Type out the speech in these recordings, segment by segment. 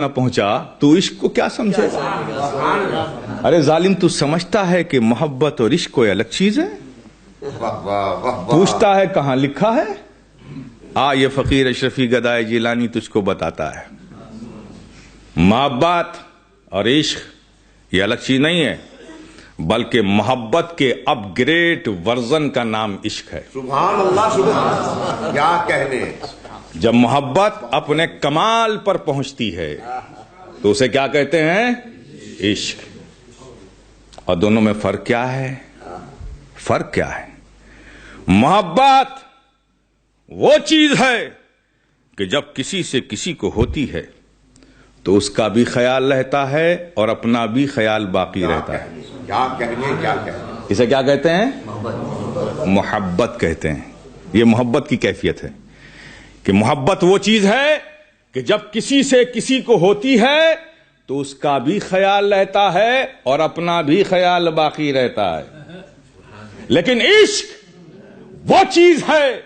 نہ پہنچا تو عشق کو کیا سمجھے گا؟ ارے ظالم، تو سمجھتا ہے کہ محبت اور عشق کوئی الگ چیز ہے؟ پوچھتا ہے کہاں لکھا ہے؟ یہ فقیر اشرفی گدائے جیلانی تجھ کو بتاتا ہے محبت اور عشق یہ الگ چیز نہیں ہے، بلکہ محبت کے اپ گریڈ ورژن کا نام عشق ہے۔ سبحان اللہ، سبحان اللہ، کیا کہنے۔ جب محبت اپنے کمال پر پہنچتی ہے تو اسے کیا کہتے ہیں؟ عشق۔ اور دونوں میں فرق کیا ہے؟ فرق کیا ہے؟ محبت وہ چیز ہے کہ جب کسی سے کسی کو ہوتی ہے تو اس کا بھی خیال رہتا ہے اور اپنا بھی خیال باقی رہتا ہے۔ کیا کہنے، کیا کہنے۔ اسے کیا کہتے ہیں؟ محبت کہتے ہیں۔ یہ محبت کی کیفیت ہے کہ محبت وہ چیز ہے کہ جب کسی سے کسی کو ہوتی ہے تو اس کا بھی خیال رہتا ہے اور اپنا بھی خیال باقی رہتا ہے۔ لیکن عشق وہ چیز ہے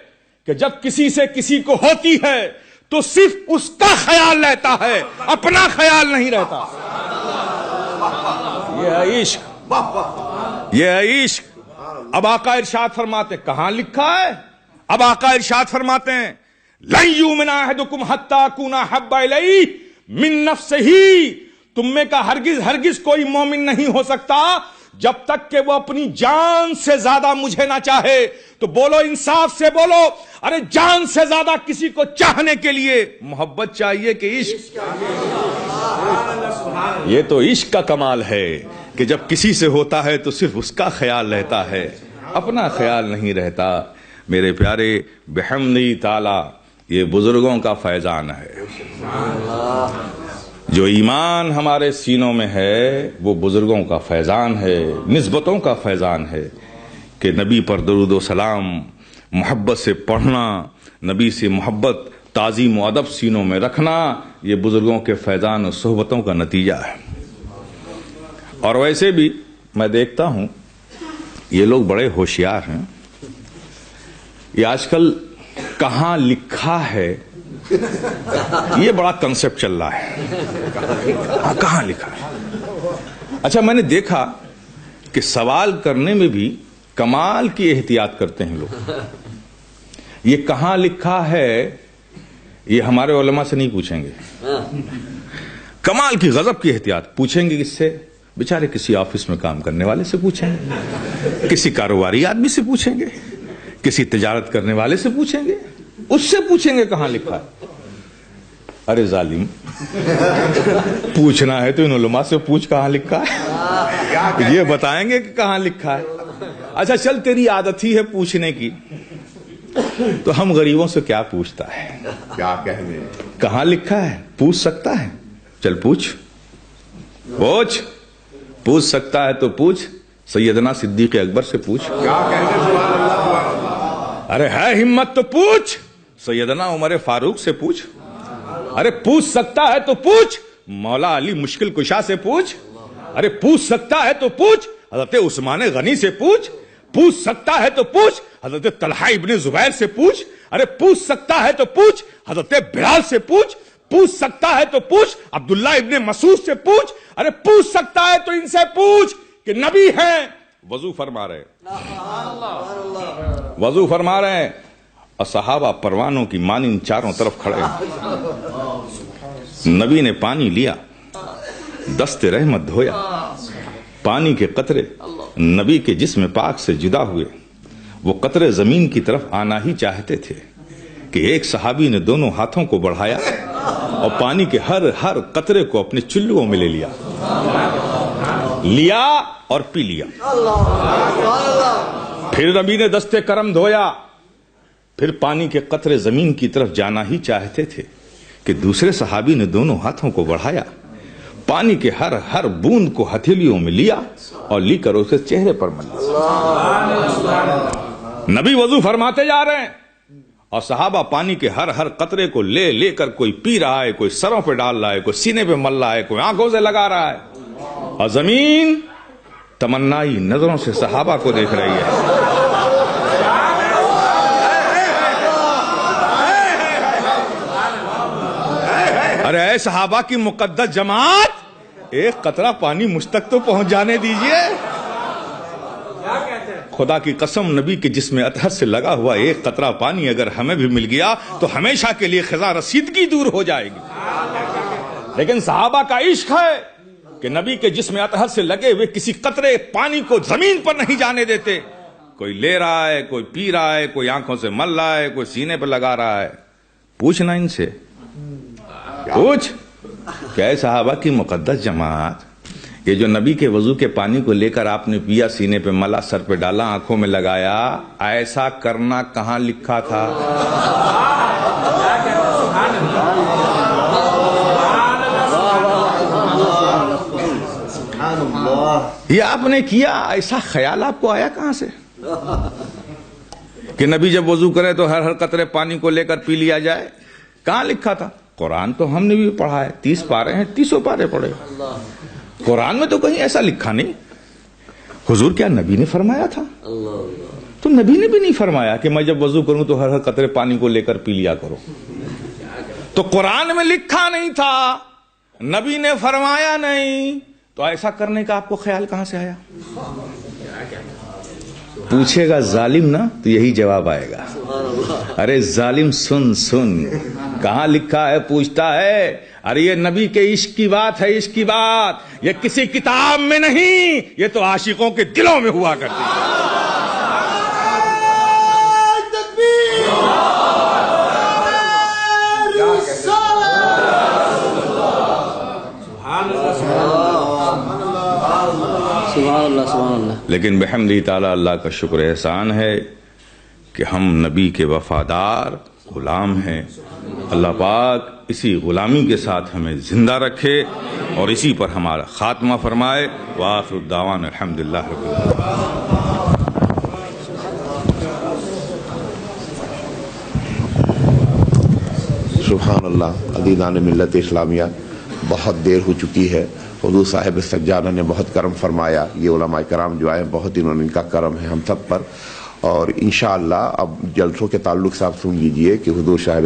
کہ جب کسی سے کسی کو ہوتی ہے تو صرف اس کا خیال رہتا ہے، اپنا خیال نہیں رہتا۔ یہ ہے عشق، یہ ہے عشق۔ اب آقا ارشاد فرماتے کہاں لکھا ہے؟ اب آقا ارشاد فرماتے ہیں لن یؤمن احدکم حتی اکون احب الیہ من نفسہ، تم میں کا ہرگز کوئی مومن نہیں ہو سکتا جب تک کہ وہ اپنی جان سے زیادہ مجھے نہ چاہے۔ تو بولو، انصاف سے بولو، ارے جان سے زیادہ کسی کو چاہنے کے لیے محبت چاہیے کہ عشق؟ یہ تو عشق کا کمال ہے کہ جب کسی سے ہوتا ہے تو صرف اس کا خیال رہتا ہے، اپنا خیال نہیں رہتا۔ میرے پیارے، بحمدہ تعالی یہ بزرگوں کا فیضان ہے۔ جو ایمان ہمارے سینوں میں ہے وہ بزرگوں کا فیضان ہے، نسبتوں کا فیضان ہے کہ نبی پر درود و سلام محبت سے پڑھنا، نبی سے محبت، تعظیم و ادب سینوں میں رکھنا، یہ بزرگوں کے فیضان و صحبتوں کا نتیجہ ہے۔ اور ویسے بھی میں دیکھتا ہوں یہ لوگ بڑے ہوشیار ہیں۔ یہ آج کل کہاں لکھا ہے یہ بڑا کنسپٹ چل رہا ہے، کہاں لکھا ہے۔ اچھا، میں نے دیکھا کہ سوال کرنے میں بھی کمال کی احتیاط کرتے ہیں لوگ۔ یہ کہاں لکھا ہے یہ ہمارے علماء سے نہیں پوچھیں گے، کمال کی غضب کی احتیاط پوچھیں گے کس سے؟ بیچارے کسی آفس میں کام کرنے والے سے پوچھیں گے، کسی کاروباری آدمی سے پوچھیں گے، کسی تجارت کرنے والے سے پوچھیں گے، اس سے پوچھیں گے کہاں لکھا ہے۔ ارے ظالم، پوچھنا ہے تو ان علماء سے پوچھ کہاں لکھا ہے، یہ بتائیں گے کہ کہاں لکھا ہے۔ اچھا چل، تیری عادت ہی ہے پوچھنے کی، تو ہم غریبوں سے کیا پوچھتا ہے؟ کیا کہنے۔ کہاں لکھا ہے پوچھ سکتا ہے؟ چل پوچھ پوچھ سکتا ہے تو پوچھ، سیدنا صدیق اکبر سے پوچھ۔ کیا کہنے، سبحان اللہ، سبحان اللہ۔ ارے ہے ہمت تو پوچھ، سیدنا عمر فاروق سے پوچھ۔ ارے پوچھ سکتا ہے تو پوچھ، مولا علی مشکل کشا سے پوچھ۔ ارے پوچھ سکتا ہے تو پوچھ، حضرت عثمان غنی سے پوچھ۔ پوچھ سکتا ہے تو پوچھ، حضرت طلحہ ابن زبیر سے پوچھ۔ ارے پوچھ سکتا ہے تو پوچھ، حضرت بلال سے پوچھ۔ پوچھ سکتا ہے تو پوچھ، عبداللہ ابن مسعود سے پوچھ۔ ارے پوچھ سکتا ہے تو ان سے پوچھ کہ نبی ہیں، وضو فرما رہے ہیں اور صحابہ پروانوں کی مانند چاروں طرف کھڑے ہیں۔ نبی نے پانی لیا، دست رحمت دھویا، پانی کے قطرے نبی کے جسم پاک سے جدا ہوئے۔ وہ قطرے زمین کی طرف آنا ہی چاہتے تھے کہ ایک صحابی نے دونوں ہاتھوں کو بڑھایا اور پانی کے ہر قطرے کو اپنے چلوؤں میں لے لیا اور پی لیا۔ پھر نبی نے دستے کرم دھویا، پھر پانی کے قطرے زمین کی طرف جانا ہی چاہتے تھے کہ دوسرے صحابی نے دونوں ہاتھوں کو بڑھایا، پانی کے ہر بوند کو ہتھیلیوں میں لیا اور لی کر اسے چہرے پر ملا۔ نبی وضو فرماتے جا رہے ہیں اور صحابہ پانی کے ہر قطرے کو لے کر کوئی پی رہا ہے، کوئی سروں پہ ڈال رہا ہے، کوئی سینے پہ مل رہا ہے، کوئی آنکھوں سے لگا رہا ہے، اور زمین تمنائی نظروں سے صحابہ کو دیکھ رہی ہے۔ ارے اے صحابہ کی مقدس جماعت، ایک قطرہ پانی مجھ تک تو پہنچ جانے دیجئے۔ خدا کی قسم، نبی کے جسم اطہر سے لگا ہوا ایک قطرہ پانی اگر ہمیں بھی مل گیا تو ہمیشہ کے لیے خزاں رسیدگی دور ہو جائے گی۔ لیکن صحابہ کا عشق ہے کہ نبی کے جسم اطہر سے لگے ہوئے کسی قطرے پانی کو زمین پر نہیں جانے دیتے۔ کوئی لے رہا ہے، کوئی پی رہا ہے، کوئی آنکھوں سے مل رہا ہے، کوئی سینے پہ لگا رہا ہے۔ پوچھنا ان سے، پوچھ کہ اے صحابہ کی مقدس جماعت، یہ جو نبی کے وضو کے پانی کو لے کر آپ نے پیا، سینے پہ ملا، سر پہ ڈالا، آنکھوں میں لگایا، ایسا کرنا کہاں لکھا تھا؟ یہ آپ نے کیا، ایسا خیال آپ کو آیا کہاں سے کہ نبی جب وضو کرے تو ہر قطرے پانی کو لے کر پی لیا جائے؟ کہاں لکھا تھا؟ قرآن تو ہم نے بھی پڑھا ہے، 30 پارے ہیں، 30 پارے پڑھے۔ قرآن میں تو کہیں ایسا لکھا نہیں۔ حضور کیا نبی نے فرمایا تھا؟ تو نبی نے بھی نہیں فرمایا کہ میں جب وضو کروں تو ہر قطرے پانی کو لے کر پی لیا کرو۔ تو قرآن میں لکھا نہیں تھا، نبی نے فرمایا نہیں، تو ایسا کرنے کا آپ کو خیال کہاں سے آیا؟ پوچھے گا ظالم نا تو یہی جواب آئے گا، ارے ظالم سن سن، کہاں لکھا ہے؟ پوچھتا ہے۔ ارے یہ نبی کے عشق کی بات ہے، عشق کی بات، یہ کسی کتاب میں نہیں، یہ تو عاشقوں کے دلوں میں ہوا کرتی ہے۔ لیکن بحمدہ تعالی اللہ کا شکر احسان ہے کہ ہم نبی کے وفادار غلام ہیں۔ اللہ پاک اسی غلامی کے ساتھ ہمیں زندہ رکھے اور اسی پر ہمارا خاتمہ فرمائے۔ وآخر الدعوانا الحمدللہ رب العالمین۔ سبحان اللہ۔ عزیزان ملت اسلامیہ، بہت دیر ہو چکی ہے، حضور صاحب سجادہ نے بہت کرم فرمایا، یہ علماء کرام جو آئے بہت انہوں نے، ان کا کرم ہے ہم سب پر، اور انشاءاللہ اب جلسوں کے تعلق سے آپ سن لیجئے کہ حضور صاحب